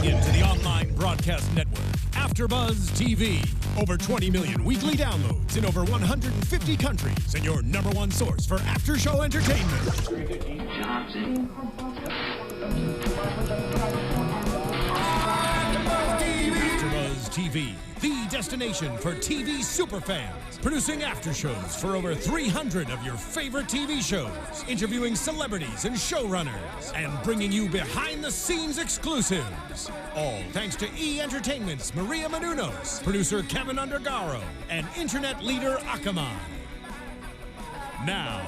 Tuning in to the online broadcast network, AfterBuzz TV. Over 20 million weekly downloads in over 150 countries, and your number one source for after-show entertainment. AfterBuzz TV, the destination for TV superfans. Producing aftershows for over 300 of your favorite TV shows, interviewing celebrities and showrunners, and bringing you behind-the-scenes exclusives. All thanks to E! Entertainment's Maria Menounos, producer Kevin Undergaro, and internet leader Akamai. Now,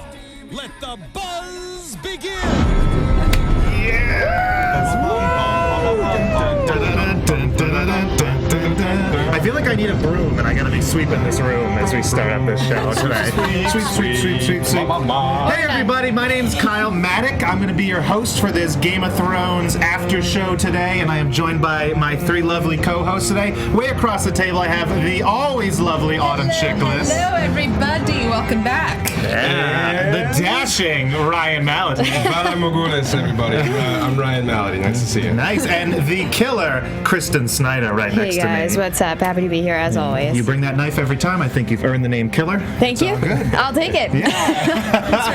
let the buzz begin! Yes! I feel like I need a broom, and I gotta be sweeping this room as we start up this show today. Sweep. Hey everybody, my name's Kyle Maddock. I'm gonna be your host for this Game of Thrones after show today, and I am joined by my three lovely co-hosts today. Way across the table, I have the always lovely Autumn Chiklis. Hello everybody, welcome back. Yeah, the dashing Ryan Malaty. Everybody. I'm Ryan Malaty. Nice to see you. Nice, and the killer Kristen Snyder right next to me. Hey guys, what's up? Happy to be here as always. You bring that knife every time. I think you've earned the name Killer. Thank you. Good. I'll take it.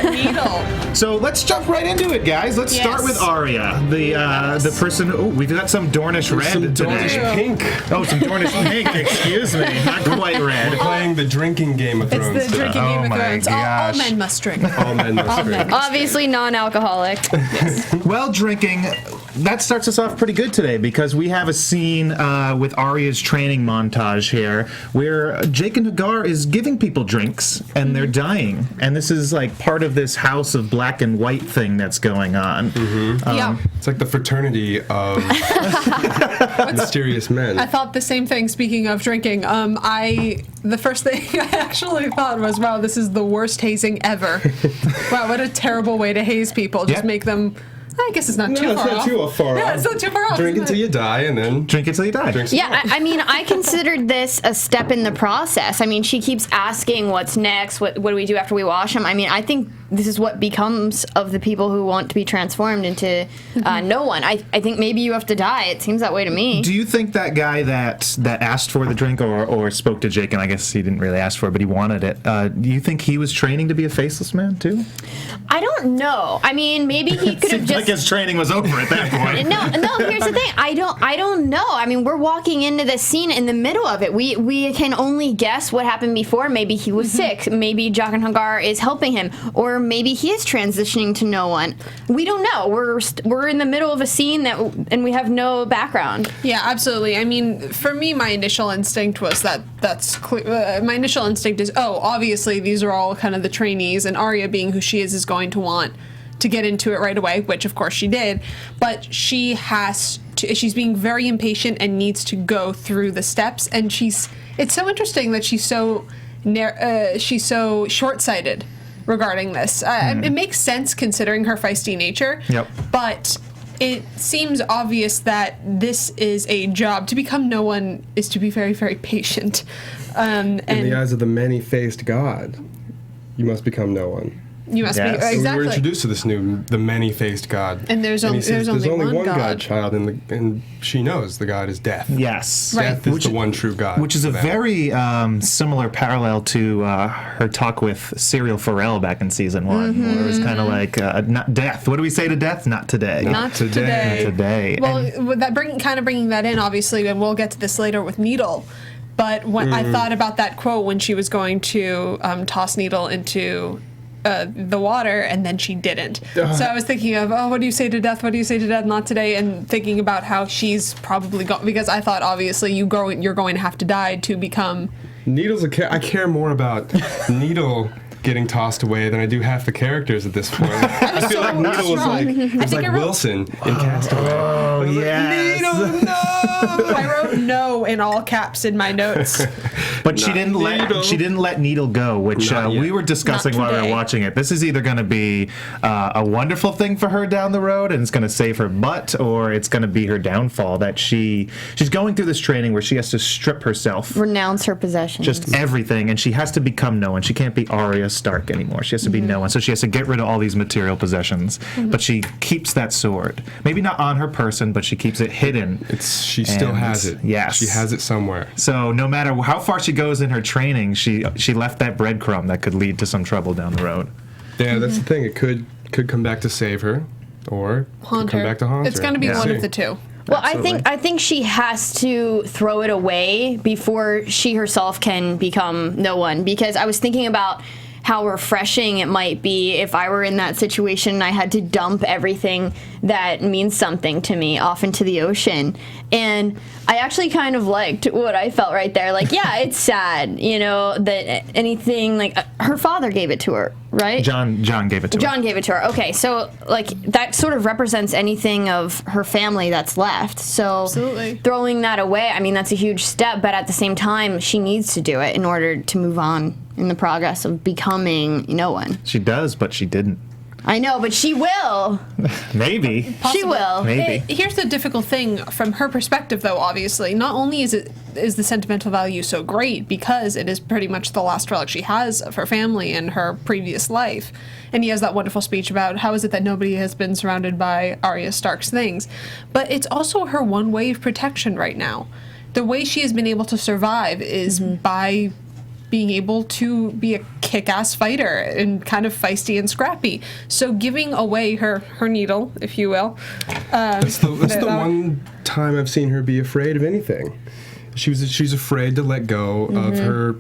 Needle. So let's jump right into it, guys. Let's start with Arya, the person. Oh, we've got some Dornish red Some today. Dornish pink. Oh, some Dornish pink. Excuse me, not quite red. We're playing the drinking Game of Thrones. It's the drinking Game of my Thrones. All gosh. men must drink. All men must drink. Obviously non-alcoholic. Well, drinking. That starts us off pretty good today because we have a scene with Arya's training montage here where Jake and Hagar is giving people drinks and they're dying. And this is like part of this house of black and white thing that's going on. Yeah. It's like the fraternity of mysterious men. I thought the same thing, speaking of drinking. The first thing I actually thought was, wow, this is the worst hazing ever. Wow, what a terrible way to haze people. Just make them... I guess it's not too far off. Yeah, it's not too far off. Drink until you die, and then Drink until you die. drink some Yeah, I mean, I considered this a step in the process. I mean, she keeps asking what's next, what do we do after we wash them? I mean, I think this is what becomes of the people who want to be transformed into no one. I think maybe you have to die. It seems that way to me. Do you think that guy that asked for the drink or spoke to Jake, and I guess he didn't really ask for it, but he wanted it, do you think he was training to be a faceless man, too? I don't know. I mean, maybe he could have Seems just... like his training was over at that point. No, here's the thing. I don't know. I mean, we're walking into this scene in the middle of it. We can only guess what happened before. Maybe he was sick. Maybe Jock and Hagar is helping him. Or maybe he is transitioning to no one. We don't know. We're in the middle of a scene and we have no background. Yeah, absolutely. I mean, for me, my initial instinct was that's clear. My initial instinct is, obviously these are all kind of the trainees, and Arya, being who she is going to want to get into it right away, which of course she did, but she's being very impatient and needs to go through the steps, and it's so interesting that she's so short-sighted regarding this. It makes sense considering her feisty nature. Yep. But it seems obvious that this is a job. To become no one is to be very, very patient. in the eyes of the many-faced God, you must become no one. You must be Yes. exactly. So we were introduced to this the many-faced God, And there's he only says, there's only one God. godchild, and she knows the God is death. Yes. Right. Death is the one true God. Which is a for them. very similar parallel to her talk with Cyril Farrell back in season 1, where it was kind of like, not death. What do we say to death? Not today. Not today. Not today. Well, And- with that bringing that in, obviously, and we'll get to this later with Needle. But when I thought about that quote when she was going to toss Needle into the water, and then she didn't. So I was thinking of, what do you say to death? What do you say to death? Not today. And thinking about how she's probably gone, because I thought obviously you're going to have to die to become. Needle's I care more about Needle getting tossed away than I do half the characters at this point. I feel like Needle was like Wilson in Castaway. Oh, yes. Needle, no! I wrote no in all caps in my notes. But she didn't let Needle go, which Not yet. we were discussing Not while we were today. watching it. This is either going to be a wonderful thing for her down the road, and it's going to save her butt, or it's going to be her downfall. That she's going through this training where she has to strip herself, Renounce her possessions. just everything, and she has to become no one. She can't be Arya. Arya Stark anymore. She has to be no one. So she has to get rid of all these material possessions. But she keeps that sword. Maybe not on her person, but she keeps it hidden. She still has it. Yes. She has it somewhere. So no matter how far she goes in her training, she left that breadcrumb that could lead to some trouble down the road. Yeah, that's the thing. It could come back to save her, or come back to haunt her. It's going to be one of the two. Well, Absolutely. I think she has to throw it away before she herself can become no one. Because I was thinking about how refreshing it might be if I were in that situation and I had to dump everything that means something to me off into the ocean. And I actually kind of liked what I felt right there. Like, yeah, it's sad, you know, that anything, like, her father gave it to her, right? John gave it to her. John gave it to her. Okay, so, like, that sort of represents anything of her family that's left. So Absolutely. throwing that away, I mean, that's a huge step, but at the same time, she needs to do it in order to move on in the progress of becoming no one. She does, but she didn't. I know, but she will. Maybe. She will. Maybe. Here's the difficult thing from her perspective, though. Obviously, not only is the sentimental value so great because it is pretty much the last relic she has of her family and her previous life, and he has that wonderful speech about how is it that nobody has been surrounded by Arya Stark's things, but it's also her one way of protection right now. The way she has been able to survive is by being able to be a kick-ass fighter and kind of feisty and scrappy. So giving away her needle, if you will. That's the one time I've seen her be afraid of anything. She's afraid to let go of her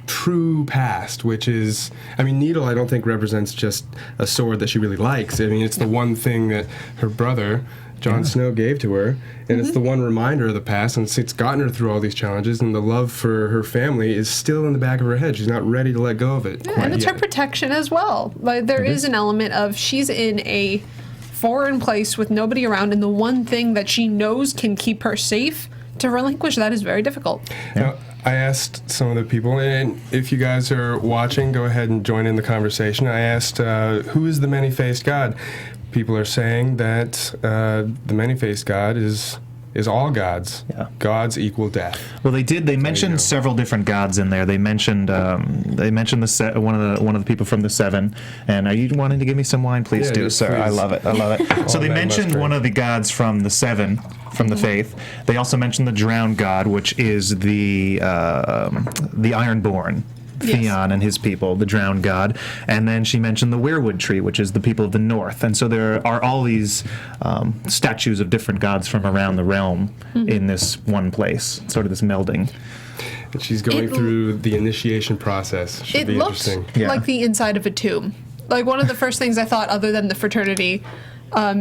true past, which is, I mean, needle I don't think represents just a sword that she really likes. I mean, it's the one thing that her brother, Jon Snow, gave to her, and it's the one reminder of the past, and it's gotten her through all these challenges, and the love for her family is still in the back of her head. She's not ready to let go of it quite And it's yet. her protection as well. Like, there is an element of she's in a foreign place with nobody around, and the one thing that she knows can keep her safe, to relinquish that is very difficult. Now, I asked some of the people, and if you guys are watching, go ahead and join in the conversation. I asked, who is the many-faced god? People are saying that the many-faced god is all gods. Yeah. Gods equal death. Well, they mentioned several different gods in there. They mentioned one of the people from the Seven. And are you wanting to give me some wine? Please Yeah, do, yes, sir. please. I love it. So they that mentioned mustard. one of the gods from the Seven, from the Faith. They also mentioned the drowned god, which is the Ironborn. Theon and his people, the drowned god. And then she mentioned the weirwood tree, which is the people of the north. And so there are all these statues of different gods from around the realm in this one place, sort of this melding. And she's going through the initiation process. Should It be looks interesting. Yeah. like the inside of a tomb. Like, one of the first things I thought, other than the fraternity,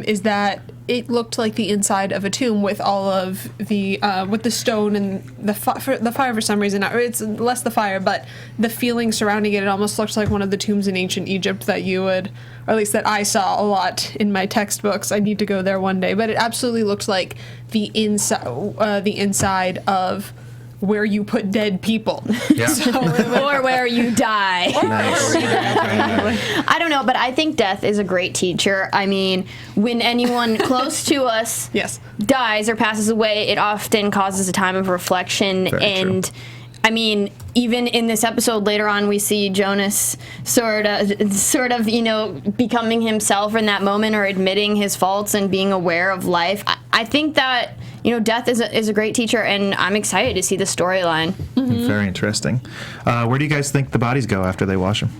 is that it looked like the inside of a tomb with all of the with the stone and the fire for some reason. It's less the fire, but the feeling surrounding it. It almost looks like one of the tombs in ancient Egypt that you would, or at least that I saw a lot in my textbooks. I need to go there one day, but it absolutely looks like the inside of where you put dead people. Yeah. Or where you die. Nice. I don't know, but I think death is a great teacher. I mean, when anyone close to us Yes. dies or passes away, it often causes a time of reflection. Very and true. I mean, even in this episode later on, we see Jonas sort of, you know, becoming himself in that moment, or admitting his faults and being aware of life. I think that, you know, death is a great teacher, and I'm excited to see the storyline. Very interesting. Where do you guys think the bodies go after they wash them?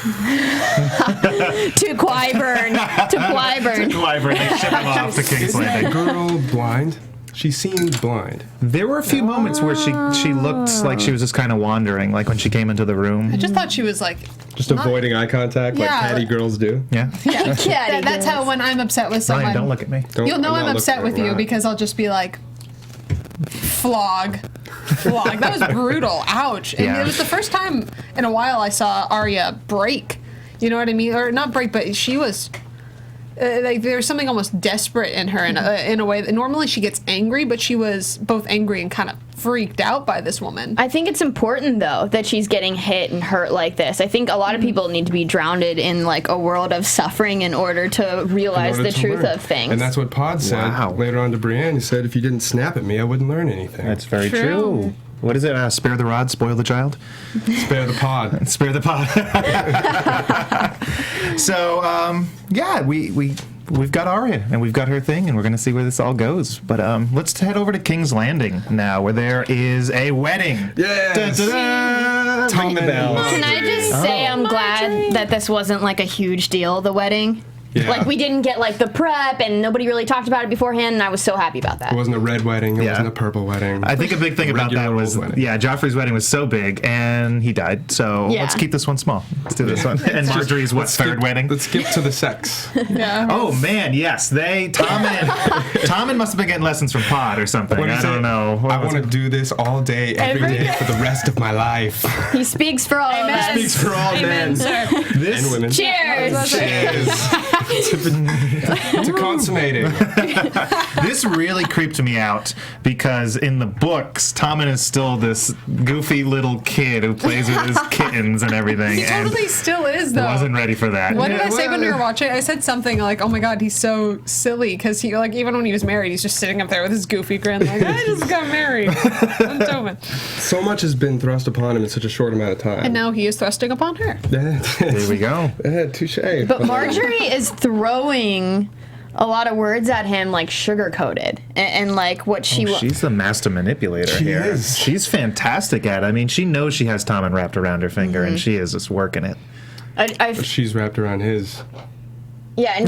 To Qyburn. Qyburn. They ship them off to King's Isn't that Landing. girl blind? She seemed blind. There were a few moments where she looked like she was just kind of wandering, like when she came into the room. I just thought she was like, Just avoiding eye contact like Yeah. catty girls do. Yeah. that's how when I'm upset with someone. Ryan, don't look at me. You'll know I'm I'm not upset looking with you around. because I'll just be like, flog. That was brutal. Ouch. And Yeah. it was the first time in a while I saw Arya break. You know what I mean? Or not break, but she was. Like, there was something almost desperate in her in a way that normally she gets angry, but she was both angry and kind of freaked out by this woman. I think it's important, though, that she's getting hit and hurt like this. I think a lot of people need to be drowned in, like, a world of suffering in order to realize In order the to truth learn. of things. And that's what Pod said Wow. later on to Brienne. He said, if you didn't snap at me, I wouldn't learn anything. That's very True. true. what is it? Spare the rod, spoil the child. Spare the pod. Spare the pod. So yeah, we've got Arya and we've got her thing, and we're going to see where this all goes. But let's head over to King's Landing now, where there is a wedding. Yes. Dun, dun, dun. Ring the bells. Can I just say I'm glad that this wasn't like a huge deal, the wedding? Yeah. Like, we didn't get, like, the prep, and nobody really talked about it beforehand, and I was so happy about that. It wasn't a red wedding. It Yeah. wasn't a purple wedding. I think a big thing about that Regular was, old wedding. yeah, Joffrey's wedding was so big, and he died. So Yeah. let's keep this one small. Let's do this one. And Marjorie's third wedding? Let's skip to the sex. Yeah. Oh man, yes, Tommen must have been getting lessons from Pod or something. What do you I say? don't know. I want to do this all day, every Every day day. for the rest of my life. He speaks for all of us. Speaks for all Amen, men sir. and women. Cheers! to consummating. This really creeped me out because in the books, Tommen is still this goofy little kid who plays with his kittens and everything. He and totally still is, though. wasn't ready for that. What did Yeah, I say when we well- were watching? I said something like, "Oh my God, he's so silly," because he like even when he was married, he's just sitting up there with his goofy grin, like, "I just got married." I'm Tommen. So much has been thrust upon him in such a short amount of time. And now he is thrusting upon her. Here we go. Touche. But Marjorie is throwing a lot of words at him, like, sugar-coated. And like, what she... She's the master manipulator She here. is. She's fantastic at it. I mean, she knows she has Tommen wrapped around her finger, and she is just working it. She's wrapped around his. Yeah. And,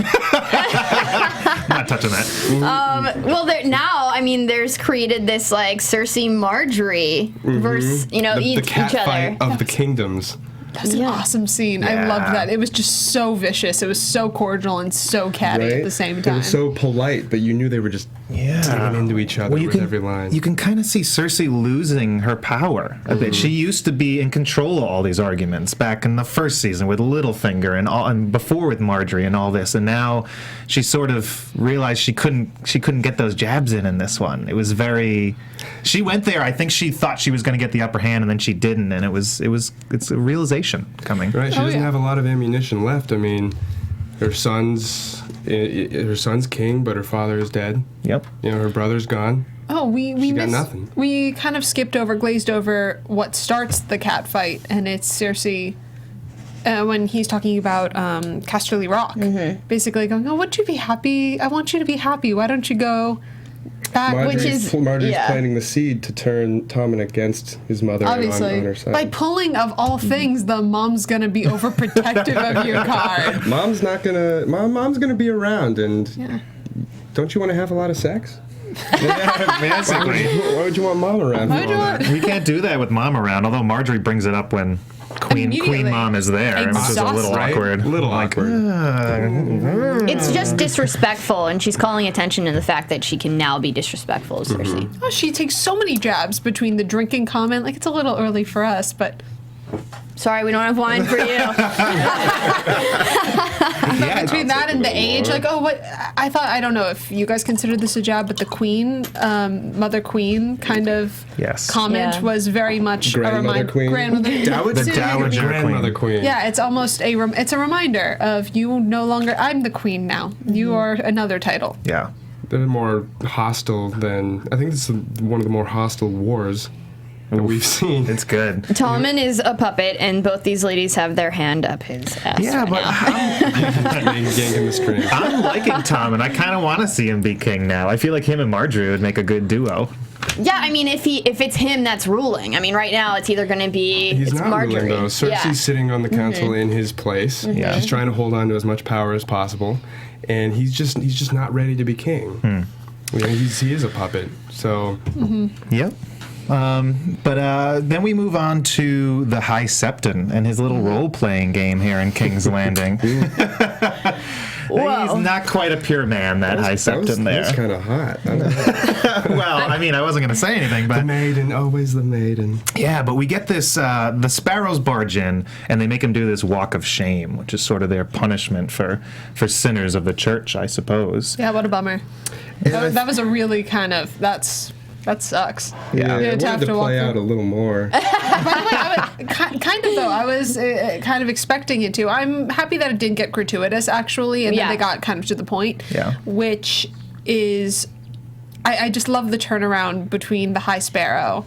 Not touching that. well, now, I mean, there's created this, like, Cersei Marjorie versus, you know, The each cat other. fight of the kingdoms. That was an awesome scene. I Yeah. loved that. It was just so vicious. It was so cordial and so catty at the same It time. was so polite, but you knew they were just digging into each other with every line. You can kind of see Cersei losing her power a bit. She used to be in control of all these arguments back in the first season with Littlefinger and before with Marjorie and all this, and now she sort of realized she couldn't get those jabs in this one. It was very. She went there. I think she thought she was going to get the upper hand, and then she didn't, and it's a realization coming. Right, she doesn't yeah. have a lot of ammunition left. I mean, her son's king, but her father is dead. Yep. You know, her brother's gone. Oh, we She got missed, nothing. We kind of glazed over what starts the cat fight, and it's Cersei when he's talking about Casterly Rock, basically going, "Oh, wouldn't you be happy? I want you to be happy. Why don't you go back?" Marjorie's yeah. planting the seed to turn Tommen against his mother Obviously, on her side. by pulling of all things, the mom's gonna be overprotective of your card. Mom's gonna be around, and Yeah. don't you want to have a lot of sex? Basically. Why would you want Mom around? Why for would you all want- that? We can't do that with Mom around, although Marjorie brings it up when Queen Immediately. Mom is there, which is a little Exhausted. Right? awkward. A little awkward. It's just disrespectful, and she's calling attention to the fact that she can now be disrespectful to Cersei. Oh, she takes so many jabs between the drinking comment. Like, it's a little early for us, but Sorry, we don't have wine for you. between that and the age, like, oh, what? I don't know if you guys considered this a jab, but the Queen, Mother Queen kind of comment Yeah. was very much Grandmother Queen. Grandmother The Dowager Grandmother Queen. Yeah, it's almost it's a reminder of you no longer, I'm the Queen now. You are another title. Yeah. They're more hostile than I think this is one of the more hostile wars that we've seen. It's good. Tommen is a puppet, and both these ladies have their hand up his ass. Yeah, right but now. yanking the string. I'm liking Tom, and I kind of want to see him be king now. I feel like him and Marjorie would make a good duo. Yeah, I mean, if it's him that's ruling, I mean, right now it's either going to be He's it's not Marjorie. ruling though. Cersei's Yeah. sitting on the council in his place. Yeah. She's trying to hold on to as much power as possible, and he's just not ready to be king. You know, he is a puppet. So Yep. But then we move on to the High Septon and his little role-playing game here in King's Landing. Whoa. He's not quite a pure man, that High Septon there. That's kind of hot. I don't know. Well, I mean, I wasn't going to say anything, The but maiden, always the maiden. yeah, but we get this, the Sparrows barge in, and they make him do this walk of shame, which is sort of their punishment for sinners of the church, I suppose. Yeah, what a bummer. That was a really kind of, that sucks. Yeah. Yeah, I to have wanted to to walk play through. out a little more. By the way, kind of though, I was kind of expecting it to. I'm happy that it didn't get gratuitous, actually, and Yeah. then they got kind of to the point. Yeah. Which is, I just love the turnaround between the High Sparrow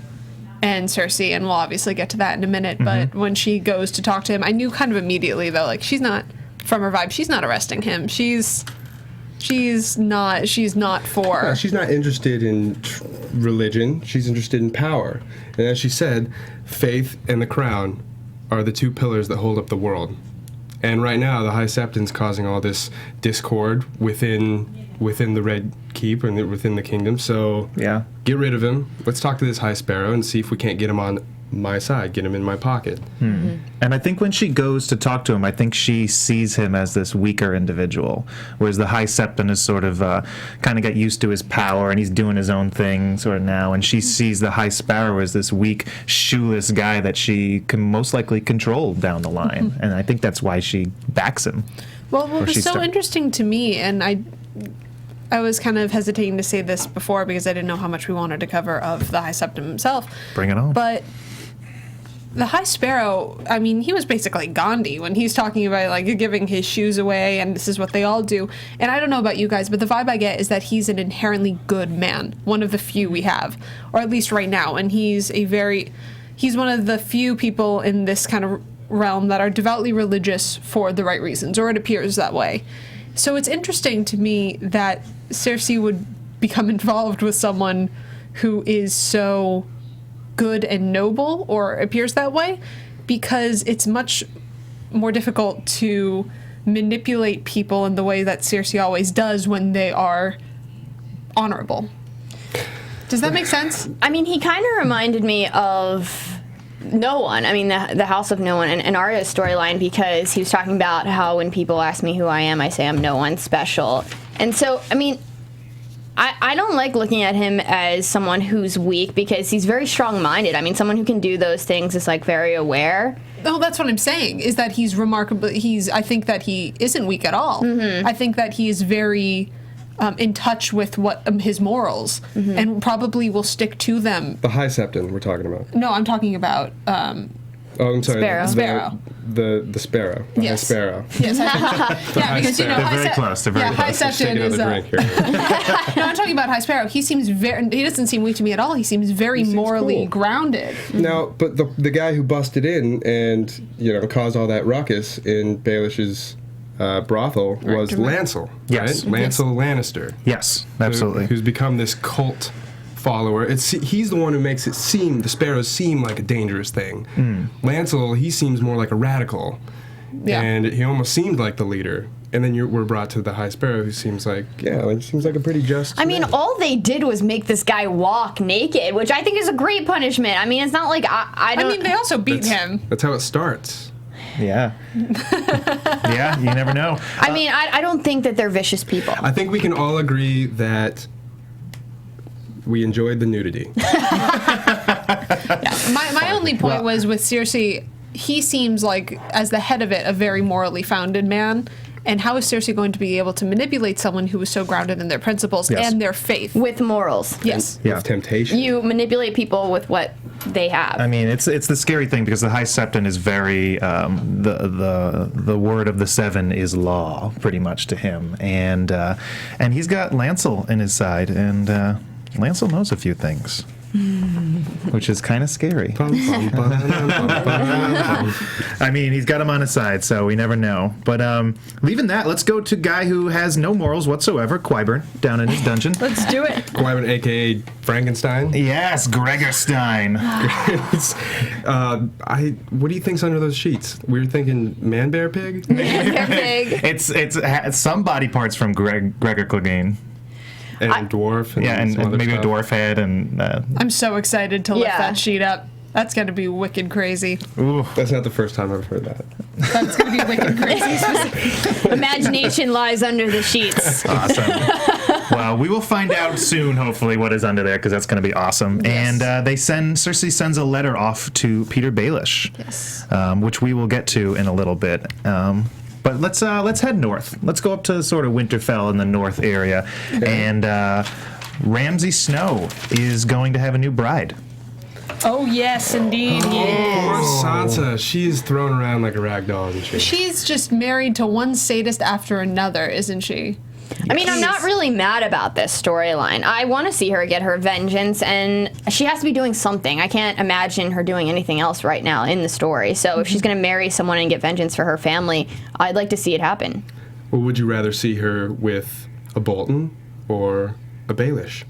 and Cersei, and we'll obviously get to that in a minute. But when she goes to talk to him, I knew kind of immediately though, like she's not, from her vibe, she's not arresting him. She's not for. Yeah, she's not interested in religion. She's interested in power. And as she said, faith and the crown are the two pillars that hold up the world. And right now, the High Septon's causing all this discord within the Red Keep and within the kingdom. So Yeah. get rid of him. Let's talk to this High Sparrow and see if we can't get him on my side, get him in my pocket. And I think when she goes to talk to him, I think she sees him as this weaker individual, whereas the High Septon is sort of kind of got used to his power and he's doing his own thing sort of now, and she sees the High Sparrow as this weak, shoeless guy that she can most likely control down the line, and I think that's why she backs him. Well, what was so interesting to me, and I was kind of hesitating to say this before because I didn't know how much we wanted to cover of the High Septon himself. Bring it on. But the High Sparrow, I mean, he was basically Gandhi when he's talking about, like, giving his shoes away, and this is what they all do. And I don't know about you guys, but the vibe I get is that he's an inherently good man, one of the few we have, or at least right now. And he's one of the few people in this kind of realm that are devoutly religious for the right reasons, or it appears that way. So it's interesting to me that Cersei would become involved with someone who is so good and noble, or appears that way, because it's much more difficult to manipulate people in the way that Cersei always does when they are honorable. Does that make sense? I mean, he kind of reminded me of No One. I mean, the House of No One and Arya's storyline, because he was talking about how when people ask me who I am, I say I'm no one special. And so, I mean, I don't like looking at him as someone who's weak, because he's very strong-minded. I mean, someone who can do those things is, like, very aware. No, that's what I'm saying, is that he's remarkable. I think that he isn't weak at all. I think that he is very in touch with his morals, and probably will stick to them. The High Septon we're talking about. No, I'm talking about... I'm sorry. Sparrow. The Sparrow. The Yes. High Sparrow. Yes, yeah, because you know, They're very close. They're very High close. Take Septon is. another drink here. No, I'm talking about High Sparrow. He doesn't seem weak to me at all. He seems very morally cool. grounded. Now, but the guy who busted in and caused all that ruckus in Baelish's brothel was Lancel. Yes. Right? Lancel Lannister. Yes, absolutely. Who's become this cult follower. He's the one who makes the Sparrows seem like a dangerous thing. Lancel, he seems more like a radical. Yeah. And he almost seemed like the leader. And then we're brought to the High Sparrow, who seems like a pretty just I mean, man. all they did was make this guy walk naked, which I think is a great punishment. I mean, it's not like I don't... I mean, they also beat him. That's how it starts. Yeah. Yeah, you never know. I mean, I don't think that they're vicious people. I think we can all agree that we enjoyed the nudity. My only point was with Cersei, he seems like, as the head of it, a very morally founded man. And how is Cersei going to be able to manipulate someone who is so grounded in their principles and their faith? With morals. Yes. Yeah. With temptation. You manipulate people with what they have. I mean, it's the scary thing, because the High Septon is very the word of the seven is law, pretty much, to him, and he's got Lancel in his side, and Lancel knows a few things, which is kind of scary. I mean, he's got him on his side, so we never know. But leaving that, let's go to guy who has no morals whatsoever, Qyburn, down in his dungeon. Let's do it. Qyburn, a.k.a. Frankenstein. Yes, Gregor Stein. What do you think's under those sheets? We were thinking man-bear pig? They're big. It's some body parts from Gregor Clegane. And a dwarf. And Yeah, and some other maybe stuff. a dwarf head, and I'm so excited to lift Yeah. that sheet up. That's going to be wicked crazy. ooh. That's not the first time I've heard that. That's going to be wicked crazy. Imagination lies under the sheets. Awesome. Well, we will find out soon, hopefully, what is under there, because that's going to be awesome. Yes. And Cersei sends a letter off to Peter Baelish, Yes. which we will get to in a little bit. But let's head north. Let's go up to sort of Winterfell in the north area, and Ramsay Snow is going to have a new bride. Oh, yes, indeed. Poor Yes. Sansa. She's thrown around like a rag doll, isn't she? She's just married to one sadist after another, isn't she? I mean, I'm not really mad about this storyline. I want to see her get her vengeance, and she has to be doing something. I can't imagine her doing anything else right now in the story. So if she's going to marry someone and get vengeance for her family, I'd like to see it happen. Well, would you rather see her with a Bolton or a Baelish?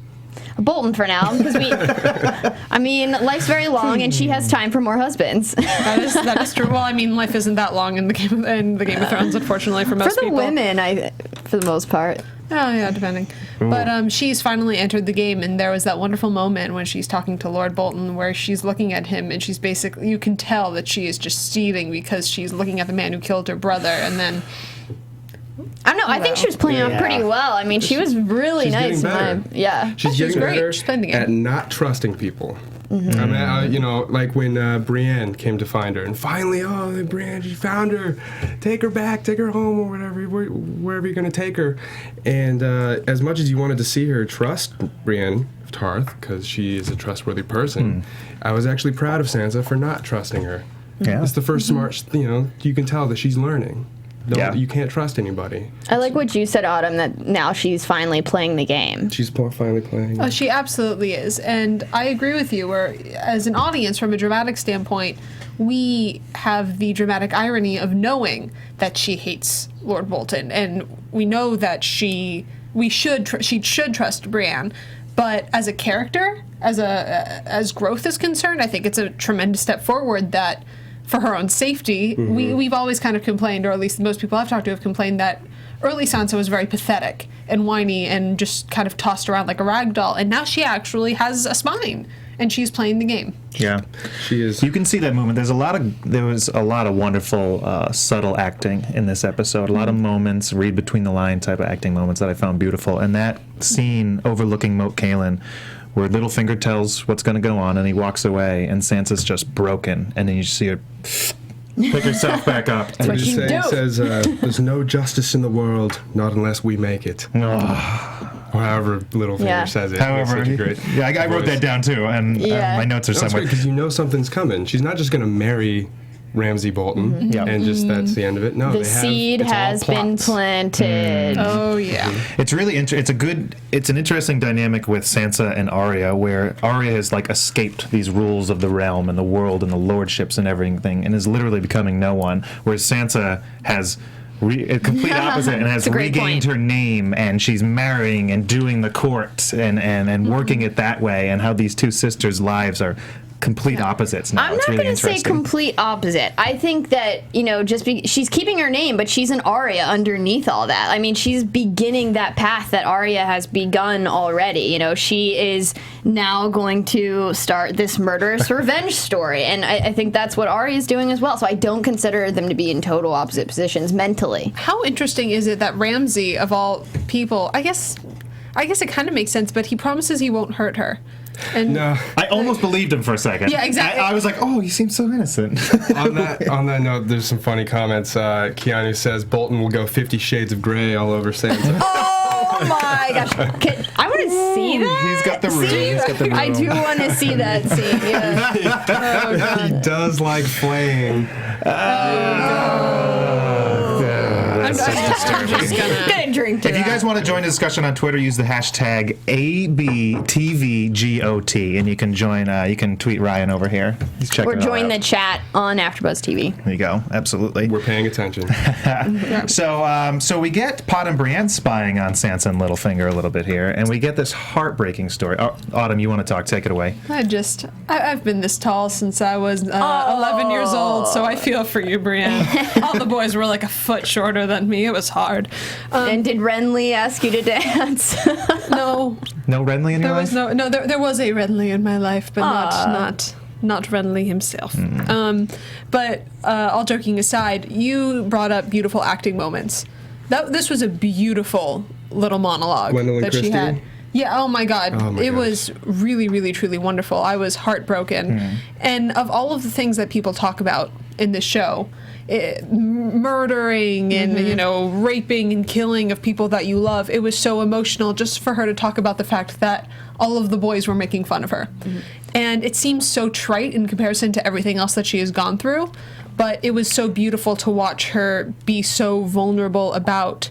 Bolton for now, because I mean, life's very long, and she has time for more husbands. That is true. Well, I mean, life isn't that long in the Game of Thrones, unfortunately, for most people. For the women, for the most part. Oh, yeah, depending. But she's finally entered the game, and there was that wonderful moment when she's talking to Lord Bolton where she's looking at him, and she's basically, you can tell that she is just seething because she's looking at the man who killed her brother, and then... I don't know. I think she was playing out pretty well. I mean, she was really nice. She's getting better at not trusting people. Mm-hmm. I mean, like when Brienne came to find her, and finally, Brienne, you found her. Take her back, take her home, or wherever you're going to take her. And as much as you wanted to see her trust Brienne of Tarth, because she is a trustworthy person, I was actually proud of Sansa for not trusting her. Yeah. It's the first smart, you can tell that she's learning. You can't trust anybody. I like what you said, Autumn, that now she's finally playing the game. She's finally playing. Oh, she absolutely is. And I agree with you, where as an audience, from a dramatic standpoint, we have the dramatic irony of knowing that she hates Lord Bolton. And we know that she should trust Brienne. But as a character, as growth is concerned, I think it's a tremendous step forward that... for her own safety, we've always kind of complained, or at least most people I've talked to have complained, that early Sansa was very pathetic and whiny and just kind of tossed around like a rag doll, and now she actually has a spine, and she's playing the game. Yeah, she is. You can see that movement. There was a lot of wonderful, subtle acting in this episode. A lot of moments, read between the line type of acting moments that I found beautiful. And that scene overlooking Moat Cailin, where Littlefinger tells what's going to go on, and he walks away, and Sansa's just broken, and then you see her pick herself back up. That's what you do. He says, there's no justice in the world, not unless we make it. Or however Littlefinger says it. However, I wrote that down too, and my notes are somewhere. Because you know something's coming. She's not just going to marry Ramsay Bolton, and just that's the end of it. No, the seed has been planted. Oh yeah, it's really it's an interesting dynamic with Sansa and Arya, where Arya has like escaped these rules of the realm and the world and the lordships and everything, and is literally becoming no one. Whereas Sansa has a complete opposite and has regained her name, and she's marrying and doing the court and working it that way, and how these two sisters' lives are complete opposites now. I'm not going to say complete opposite. I think that, she's keeping her name, but she's an Arya underneath all that. I mean, she's beginning that path that Arya has begun already. She is now going to start this murderous revenge story, and I think that's what Arya is doing as well. So I don't consider them to be in total opposite positions mentally. How interesting is it that Ramsay, of all people, I guess it kind of makes sense, but he promises he won't hurt her. And no, I almost believed him for a second. Yeah, exactly. I was like, oh, he seems so innocent. on that note, there's some funny comments. Keanu says Bolton will go 50 Shades of Grey all over Sansa. Oh my gosh! I want to see that. He's got the room. I do want to see that scene. Yeah. He does like flaying. I'm just gonna drink to If you guys want to join the discussion on Twitter, use the hashtag ABTVGOT, and you can join. You can tweet Ryan over here. He's checking or join the chat on AfterBuzz TV. There you go. Absolutely. We're paying attention. So we get Pod and Brienne spying on Sansa and Littlefinger a little bit here, and we get this heartbreaking story. Autumn, you want to talk? Take it away. I've been this tall since I was 11 years old, so I feel for you, Brienne. All the boys were like a foot shorter than me. It was hard. And did Renly ask you to dance? No. No Renly in your life? There was a Renly in my life, but not Renly himself. But all joking aside, you brought up beautiful acting moments. This was a beautiful little monologue that she had. Yeah, oh my God. It was really, really, truly wonderful. I was heartbroken. And of all of the things that people talk about in this show, murdering and raping and killing of people that you love, it was so emotional just for her to talk about the fact that all of the boys were making fun of her. And it seems so trite in comparison to everything else that she has gone through, but it was so beautiful to watch her be so vulnerable about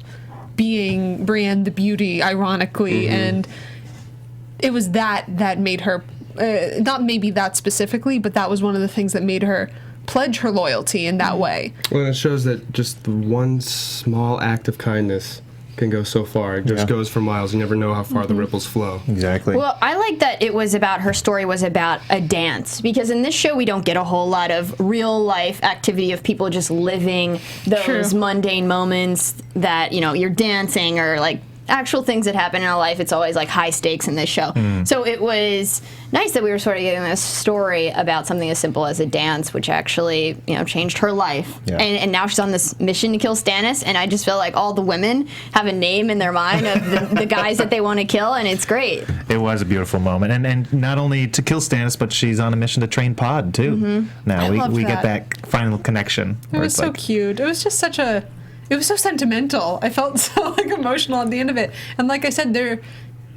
being Brienne the beauty, ironically, and it was that made her, not maybe that specifically, but that was one of the things that made her pledge her loyalty in that way. Well, it shows that just the one small act of kindness can go so far. It just goes for miles. You never know how far the ripples flow. Exactly. Well, I like that it was about, her story was about a dance, because in this show we don't get a whole lot of real life activity of people just living those mundane moments that, you know, you're dancing or like actual things that happen in our life. It's always like high stakes in this show. So it was nice that we were sort of getting this story about something as simple as a dance, which actually, you know, changed her life. Yeah. And now she's on this mission to kill Stannis, and I just feel like all the women have a name in their mind of the guys that they want to kill, and it's great. It was a beautiful moment, and not only to kill Stannis, but she's on a mission to train Pod too. Now we get that final connection. It was so cute. It was just such a... It was so sentimental. I felt so like emotional at the end of it. And like I said, there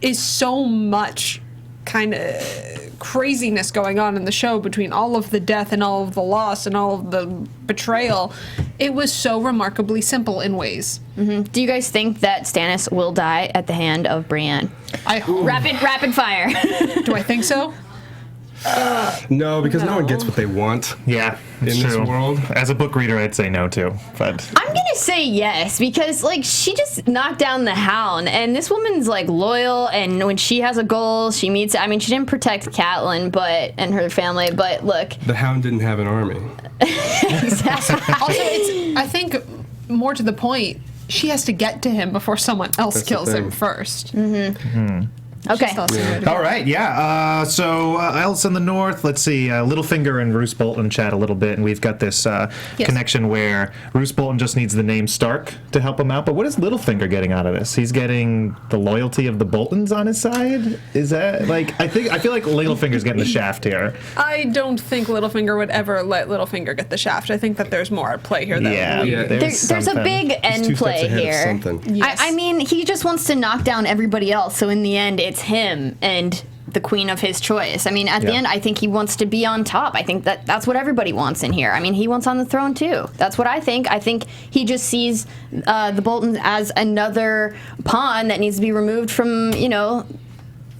is so much kind of craziness going on in the show between all of the death and all of the loss and all of the betrayal. It was so remarkably simple in ways. Do you guys think that Stannis will die at the hand of Brienne? I hope. Rapid fire. Do I think so? No, because no one gets what they want. Yeah, in it's this true. world. As a book reader, I'd say no too. But I'm gonna say yes, because like she just knocked down the Hound, and this woman's like loyal, and when she has a goal, she meets. I mean, she didn't protect Catelyn, and her family, but look, The Hound didn't have an army. exactly. Also, it's, I think, more to the point, she has to get to him before someone else That's the kills him thing. first. Okay. all right, yeah. So else in the north, let's see. Littlefinger and Roose Bolton chat a little bit, and we've got this connection where Roose Bolton just needs the name Stark to help him out. But what is Littlefinger getting out of this? He's getting the loyalty of the Boltons on his side. Is that like? I feel like Littlefinger's getting the shaft here. I don't think Littlefinger would ever let Littlefinger get the shaft. I think that there's more at play here. There's a big He's end 2 steps play ahead of here. something. Yes. I mean, he just wants to knock down everybody else, so in the end, it's him and the queen of his choice. I mean, at the end, I think he wants to be on top. I think that's what everybody wants in here. I mean, he wants on the throne too. That's what I think. I think he just sees the Boltons as another pawn that needs to be removed from, you know,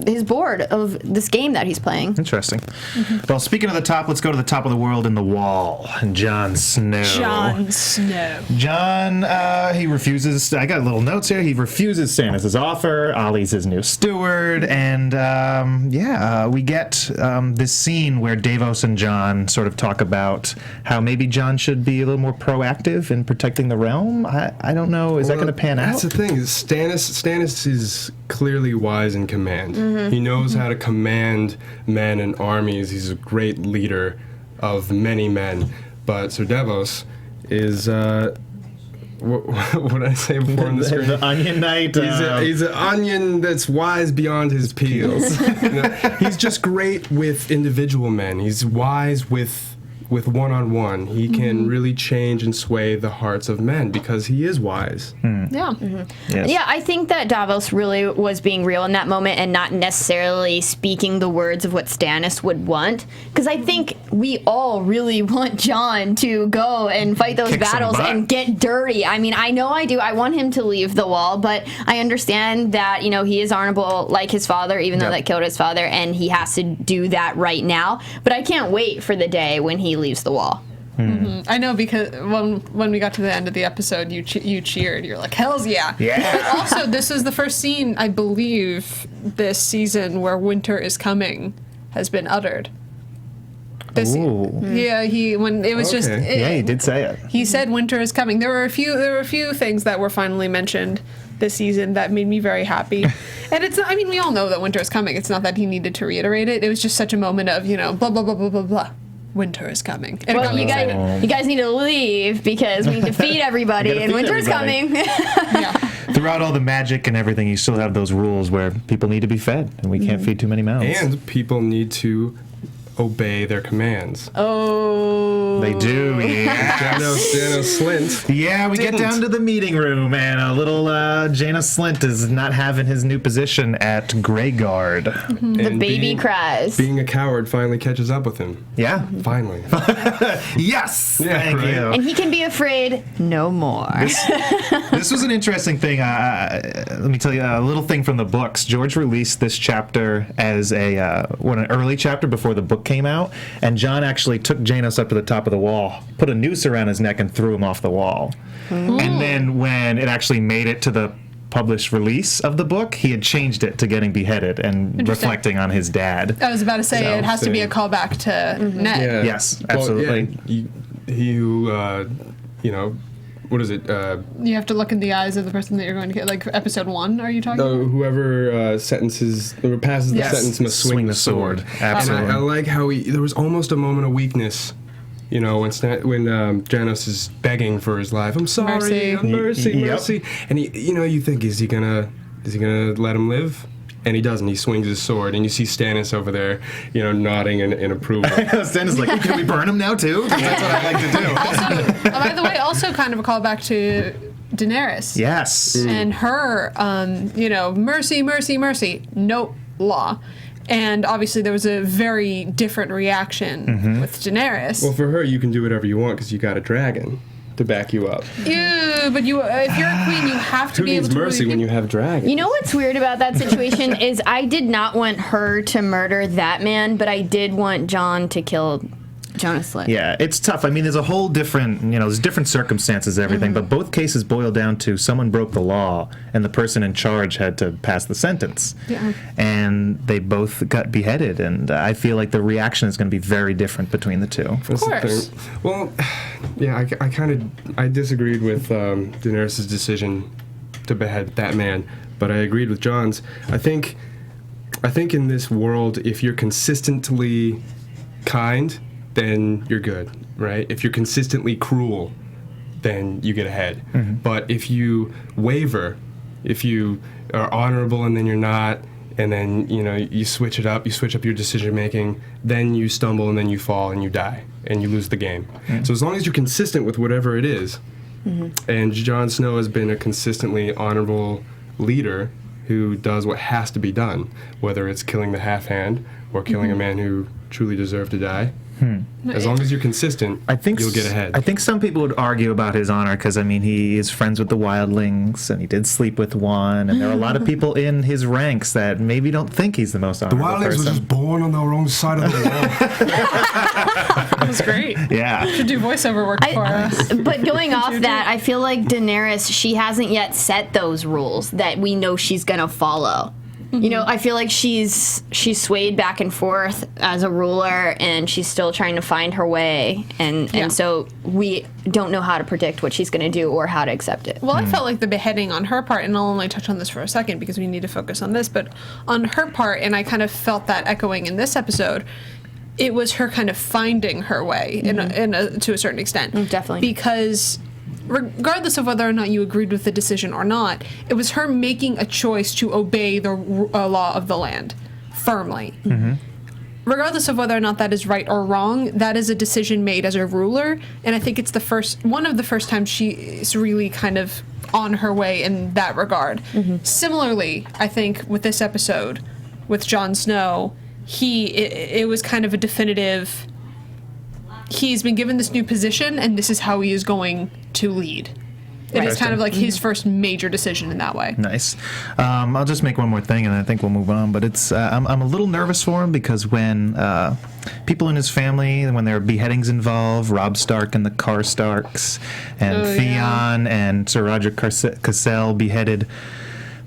his board of this game that he's playing. Interesting. Well, speaking of the top, let's go to the top of the world in the Wall. Jon Snow. Jon Snow. Jon, he refuses. I got little notes here. He refuses Stannis' offer. Ollie's his new steward, and we get this scene where Davos and Jon sort of talk about how maybe Jon should be a little more proactive in protecting the realm. I don't know. Is that going to pan out? That's the thing. Stannis is clearly wise in command. He knows how to command men and armies. He's a great leader of many men. But Sir Davos is, what did I say before on the screen? The Onion Knight. He's an onion that's wise beyond his peels. He's just great with individual men. He's wise with one-on-one. He can really change and sway the hearts of men because he is wise. Yeah. Yes. Yeah, I think that Davos really was being real in that moment and not necessarily speaking the words of what Stannis would want. Because I think we all really want Jon to go and fight those Kick some battles butt. and get dirty. I mean, I know I do. I want him to leave the Wall, but I understand that, you know, he is honorable like his father, even though that killed his father, and he has to do that right now. But I can't wait for the day when he leaves the Wall. I know, because when we got to the end of the episode, you cheered. You're like, hells yeah. Yeah. But also, this is the first scene, I believe, this season where winter is coming has been uttered. Ooh. Yeah, he did say it. He said winter is coming. There were a few things that were finally mentioned this season that made me very happy. And it's, I mean, we all know that winter is coming. It's not that he needed to reiterate it. It was just such a moment of, you know, blah, blah, blah, blah, blah, blah. Winter is coming. And Well, you guys need to leave because we need to feed everybody and winter's coming. yeah. Throughout all the magic and everything, you still have those rules where people need to be fed, and we can't feed too many mouths. And people need to obey their commands. Oh. They do, yeah. Janos Slint. Yeah, we get down to the meeting room, and a little Janos Slint is not having his new position at Greyguard. The baby cries. Being a coward finally catches up with him. Yeah. Finally. Yes! Yeah, Thank right. you. And he can be afraid no more. This was an interesting thing. Let me tell you a little thing from the books. George released this chapter as an early chapter before the book came out, and John actually took Janos up to the top of the wall, put a noose around his neck, and threw him off the wall. And then when it actually made it to the published release of the book, he had changed it to getting beheaded and reflecting on his dad. I was about to say it has to be a callback to Ned. Yeah. Yes, absolutely. Well, he who, what is it? You have to look in the eyes of the person that you're going to get. Like episode 1, are you talking about? Whoever sentences or passes the sentence must swing the sword. Absolutely. And I like how there was almost a moment of weakness. You know, when Janos is begging for his life, I'm sorry, Mercy. mercy. And you think, is he gonna let him live? And he doesn't. He swings his sword, and you see Stannis over there, nodding in approval. Stannis like, can we burn him now too? 'Cause that's what I'd like to do. Also, by the way, also kind of a callback to Daenerys. Yes. And her, mercy, mercy, mercy, no law. And obviously there was a very different reaction with Daenerys. Well, for her, you can do whatever you want because you got a dragon to back you up. Ew, but if you're a queen, you have to Who be able needs to mercy when you have dragons? You know what's weird about that situation is I did not want her to murder that man, but I did want Jon to kill Janos Slint. Yeah, it's tough. I mean, there's a whole different, there's different circumstances and everything, but both cases boil down to someone broke the law and the person in charge had to pass the sentence. Yeah. And they both got beheaded, and I feel like the reaction is going to be very different between the two. Of course. Well, yeah, I disagreed with Daenerys' decision to behead that man, but I agreed with Jon's. I think in this world, if you're consistently kind, then you're good, right? If you're consistently cruel, then you get ahead. But if you waver, if you are honorable and then you're not, and then you switch it up, you switch up your decision making, then you stumble and then you fall and you die and you lose the game. So as long as you're consistent with whatever it is, and Jon Snow has been a consistently honorable leader who does what has to be done, whether it's killing the half-hand or killing a man who truly deserved to die. As long as you're consistent, you'll get ahead. I think some people would argue about his honor because, he is friends with the wildlings and he did sleep with one, and there are a lot of people in his ranks that maybe don't think he's the most honorable person. The wildlings were just born on the wrong side of the wall. That was great. Yeah. Should do voiceover work for us. But going off that, I feel like Daenerys, she hasn't yet set those rules that we know she's going to follow. I feel like she's swayed back and forth as a ruler, and she's still trying to find her way, and so we don't know how to predict what she's going to do or how to accept it. Well, I felt like the beheading on her part, and I'll only touch on this for a second because we need to focus on this, but on her part, and I kind of felt that echoing in this episode, it was her kind of finding her way to a certain extent. Definitely. Because regardless of whether or not you agreed with the decision or not, it was her making a choice to obey the law of the land firmly. Regardless of whether or not that is right or wrong, that is a decision made as a ruler, and I think it's one of the first times she is really kind of on her way in that regard. Similarly, I think with this episode, with Jon Snow, it was kind of a definitive, he's been given this new position, and this is how he is going to lead. It is kind of like his first major decision in that way. Nice. I'll just make one more thing, and I think we'll move on. But it's I'm a little nervous for him because when people in his family, when there are beheadings involved, Robb Stark and the Karstarks, and Theon and Sir Roderick Cassel beheaded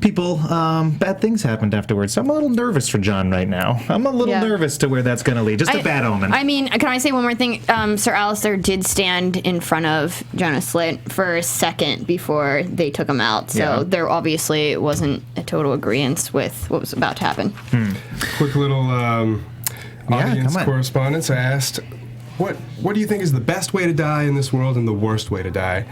people, bad things happened afterwards. So I'm a little nervous for Jon right now. I'm a little nervous to where that's going to lead. Just a bad omen. Can I say one more thing? Sir Alistair did stand in front of Janos Slint for a second before they took him out. So there obviously wasn't a total agreement with what was about to happen. Quick little audience correspondence. I asked, what do you think is the best way to die in this world and the worst way to die?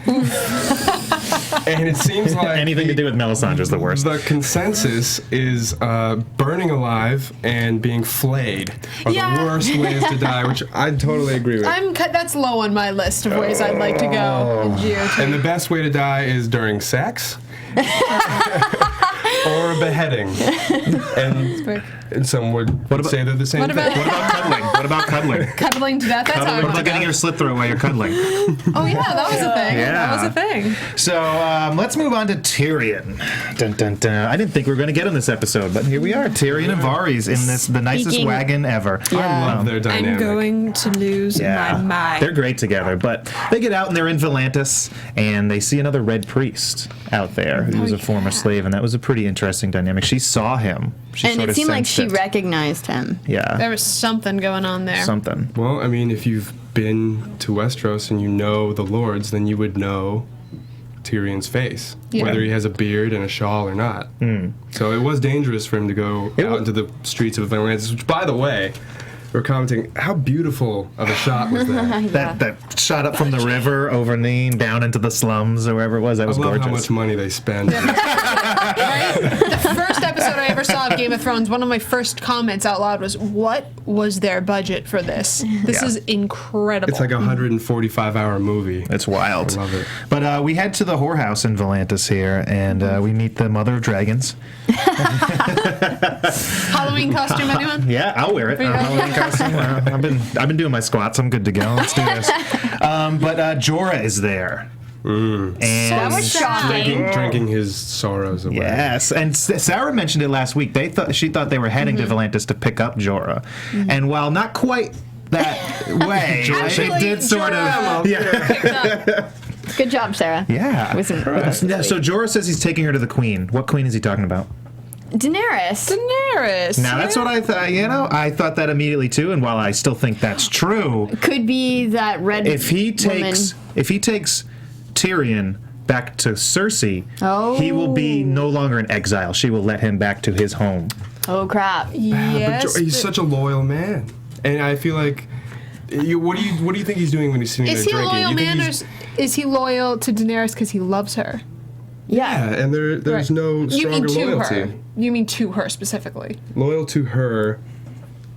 And it seems like Anything to do with Melisandre is the worst. The consensus is burning alive and being flayed are the worst ways to die, which I totally agree with. That's low on my list of ways I'd like to go in GOT. And the best way to die is during sex or beheading. And some would say they're the same thing. What about cuddling? What about cuddling? Cuddling to death? That's how I What want about to getting go. your slit throat while you're cuddling? Oh, yeah, that was a thing. Yeah. That was a thing. So let's move on to Tyrion. Dun, dun, dun. I didn't think we were going to get on this episode, but here we are. Tyrion and Varys in the nicest wagon ever. I love their dynamic. I'm going to lose my mind. They're great together, but they get out and they're in Volantis, and they see another red priest out there who was a former slave, and that was a pretty interesting dynamic. She saw him. She And sort it of seemed like sensed she it. recognized him. Yeah. There was something going on there. Something. Well, I mean, if you've been to Westeros and you know the lords, then you would know Tyrion's face, whether he has a beard and a shawl or not. So it was dangerous for him to go out into the streets of Volantis, which, by the way, we're commenting, how beautiful of a shot was that? That shot up from the river, over Neen, down into the slums or wherever it was. That was I love gorgeous. how much money they spend. Right? The first episode I ever saw of Game of Thrones, one of my first comments out loud was, what was their budget for this? This is incredible. It's like a 145-hour movie. It's wild. I love it. But we head to the whorehouse in Volantis here, and we meet the Mother of Dragons. Halloween costume, anyone? Yeah, I'll wear it. Halloween costume. I've been doing my squats. I'm good to go. Let's do this. But Jorah is there. And That was shocking. Drinking his sorrows away. yes, and Sarah mentioned it last week. She thought they were heading to Volantis to pick up Jorah, and while not quite that way, Actually, they did sort of. Yeah. Good job, Sarah. Yeah. So Jorah says he's taking her to the queen. What queen is he talking about? Daenerys. Daenerys. Now that's what I thought. I thought that immediately too. And while I still think that's true, Could be that red if he woman. takes Tyrion back to Cersei, he will be no longer in exile. She will let him back to his home. Oh, crap. Yes, But he's but- such a loyal man, and I feel like. What do you think he's doing when he's sitting Is there he a drinking? loyal You think man, or he's- is he loyal to Daenerys because he loves her? Yeah, and there's Right. no You mean stronger to loyalty. her? You mean to her specifically? Loyal to her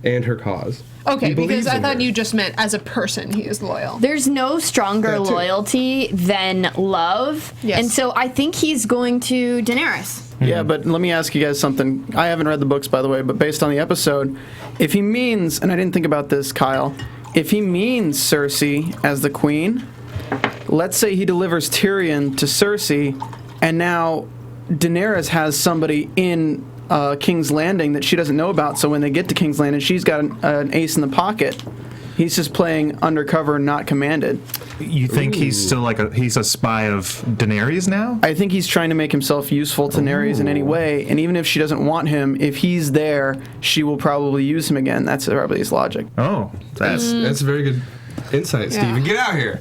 and her cause. Okay, He because believes I in thought her. you just meant as a person he is loyal. There's no stronger That too. loyalty than love. Yes. And so I think he's going to Daenerys. Yeah, but let me ask you guys something. I haven't read the books, by the way, but based on the episode, if he means, and I didn't think about this, Kyle, if he means Cersei as the queen, let's say he delivers Tyrion to Cersei, and now Daenerys has somebody in King's Landing that she doesn't know about, so when they get to King's Landing, she's got an ace in the pocket. He's just playing undercover, not commanded. You think he's still he's a spy of Daenerys now? I think he's trying to make himself useful to Daenerys in any way, and even if she doesn't want him, if he's there, she will probably use him again. That's probably his logic. Oh, that's. That's a very good insight, Steven. Get out here.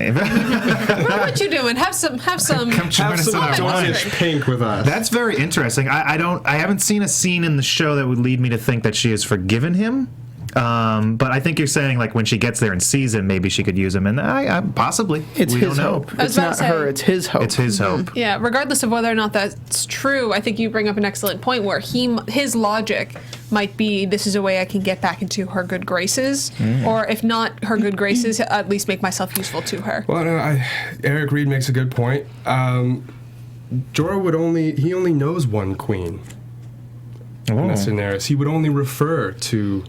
What you doing? Have some. Come join Have us in some our Danish lunch. pink with us. That's very interesting. I haven't seen a scene in the show that would lead me to think that she has forgiven him. But I think you're saying like when she gets there and sees him, maybe she could use him, and I possibly It's we his don't know. hope. I was It's about not to say- her, it's his hope. It's his hope. Yeah, regardless of whether or not that's true, I think you bring up an excellent point where his logic might be this is a way I can get back into her good graces, or if not her good graces, at least make myself useful to her. Well, no, Eric Reed makes a good point. Jorah only knows one queen. And that's Daenerys. He would only refer to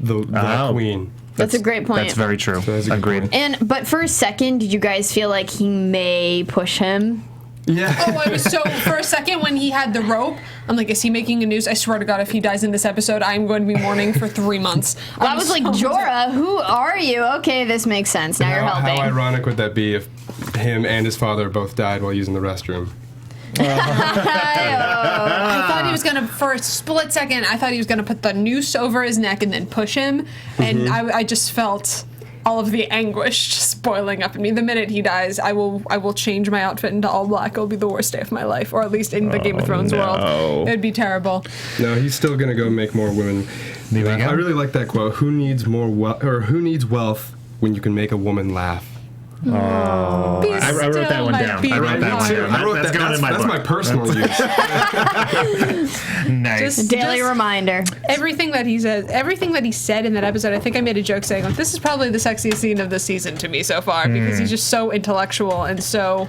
the queen. That's a great point. That's very true. That's a good Agreed. point. But for a second, did you guys feel like he may push him? Yeah. Oh, I was so for a second when he had the rope, I'm like, is he making a noose? I swear to God, if he dies in this episode, I'm going to be mourning for 3 months. I was like, Jorah, who are you? Okay, this makes sense. Now you're How helping. ironic would that be if him and his father both died while using the restroom? I thought he was gonna, for a split second, I thought he was gonna put the noose over his neck and then push him, and I just felt all of the anguish just boiling up in me. The minute he dies, I will change my outfit into all black. It'll be the worst day of my life, or at least in the Game of Thrones world. It'd be terrible. No, he's still gonna go make more women. There we go. I really like that quote. Who needs wealth when you can make a woman laugh? Oh, I wrote that one down. I wrote that one down. That's going in my book. That's my personal use. Nice. Just- Daily reminder. Everything that he says, everything that he said in that episode, I think I made a joke saying, like, this is probably the sexiest scene of the season to me so far because he's just so intellectual and so.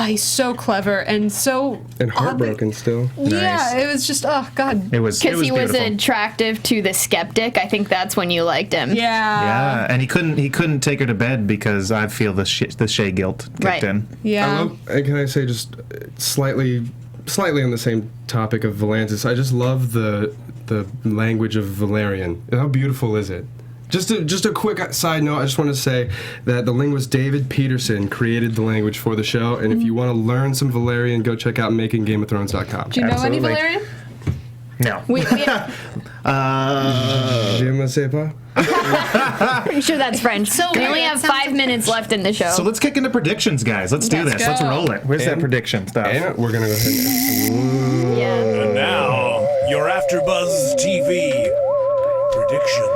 He's so clever and so heartbroken still. Yeah, Nice. it was just God. It was Because he was beautiful. attractive to the skeptic. I think that's when you liked him. Yeah, and he couldn't take her to bed because I feel the Shay guilt kicked Right. in. Yeah. And can I say just slightly on the same topic of Volantis, I just love the language of Valerian. How beautiful is it? Just a quick side note, I just want to say that the linguist David Peterson created the language for the show, and if you want to learn some Valerian, go check out makinggameofthrones.com. Do you know any Absolutely. Valerian? No. We Je me sais pas. pretty sure that's French. So we only have 5 minutes left in the show. So let's kick into predictions, guys. Let's do Let's this. Let's go. roll it. Where's that And- prediction stuff? And we're going to go ahead and... yeah. And now, your AfterBuzz TV predictions.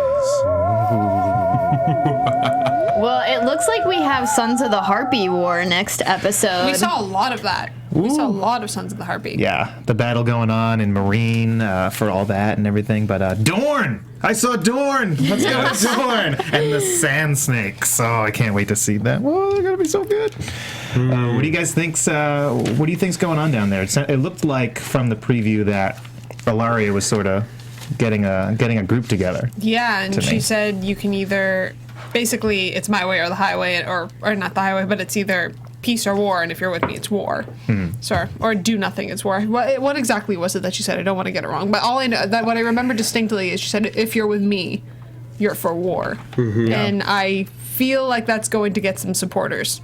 Well, it looks like we have Sons of the Harpy War next episode. We saw a lot of that. We saw a lot of Sons of the Harpy. Yeah, the battle going on in Marine for all that and everything. But Dorne! I saw Dorne! Let's go with Dorne! And the Sand Snakes. Oh, I can't wait to see that. Whoa, they're going to be so good. What do you guys think's going on down there? It looked like from the preview that Arya was sort of getting a group together. Yeah, and To she me. said you can either, basically, it's my way or the highway, or not the highway, but it's either peace or war, and if you're with me, it's war. So, or do nothing, it's war. What exactly was it that she said? I don't want to get it wrong, but all I know, that what I remember distinctly is she said, if you're with me, you're for war. And I feel like that's going to get some supporters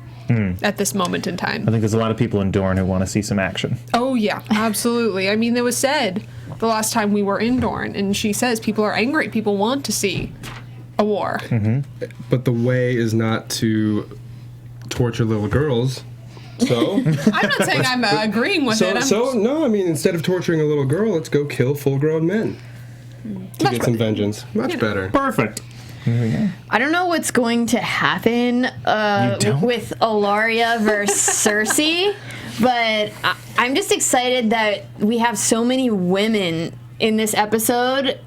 at this moment in time. I think there's a lot of people in Dorne who want to see some action. Oh, yeah, absolutely. I mean, it was said the last time we were in Dorne, and she says people are angry. People want to see a war. But the way is not to torture little girls. So, I'm not saying I'm agreeing with it. no, I mean, instead of torturing a little girl, let's go kill full-grown men to get some vengeance. Much better. Perfect. I don't know what's going to happen don't? with Ilaria versus Cersei, but I'm just excited that we have so many women in this episode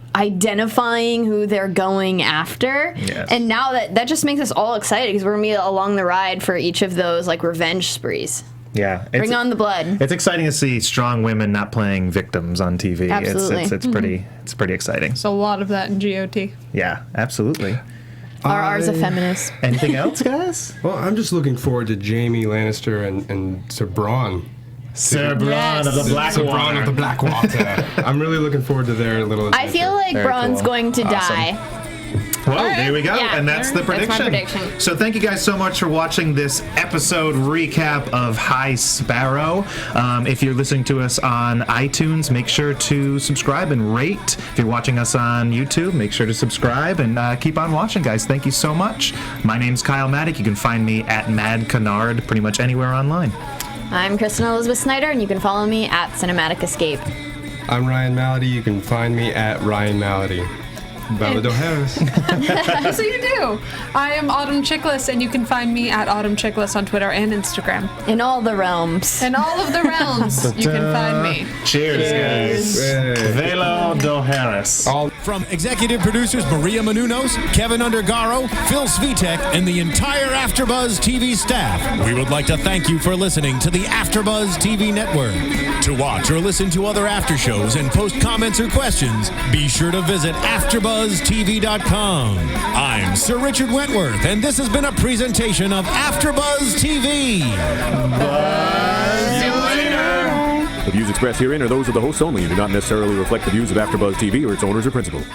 identifying who they're going after. Yes. And now that just makes us all excited because we're going to be along the ride for each of those like revenge sprees. Yeah. Bring on the blood. It's exciting to see strong women not playing victims on TV. Absolutely. It's pretty exciting. There's a lot of that in GOT. Yeah, absolutely. R's a feminist. Anything else, guys? Well, I'm just looking forward to Jaime Lannister and Sir Bronn. Sir Bronn of the Sir Bronn of the Blackwater. I'm really looking forward to their little adventure. I feel like Very Bronn's cool. going to Awesome. die. Well, there we go. Yeah, And that's the that's my prediction. prediction. So thank you guys so much for watching this episode recap of High Sparrow. If you're listening to us on iTunes, make sure to subscribe and rate. If you're watching us on YouTube, make sure to subscribe and keep on watching, guys. Thank you so much. My name's Kyle Maddock. You can find me at Mad Canard pretty much anywhere online. I'm Kristen Elizabeth Snyder, and you can follow me at Cinematic Escape. I'm Ryan Malaty. You can find me at Ryan Malaty. Bella Harris. So you do. I am Autumn Chiklis, and you can find me at Autumn Chiklis on Twitter and Instagram. In all the realms. In all of the realms, you can find me. Cheers, guys. Hey. Velo do Harris. From executive producers Maria Menounos, Kevin Undergaro, Phil Svitek, and the entire AfterBuzz TV staff, we would like to thank you for listening to the AfterBuzz TV network. To watch or listen to other after shows and post comments or questions, be sure to visit AfterBuzzTV.com. I'm Sir Richard Wentworth, and this has been a presentation of AfterBuzz TV. The views expressed herein are those of the hosts only and do not necessarily reflect the views of AfterBuzz TV or its owners or principals.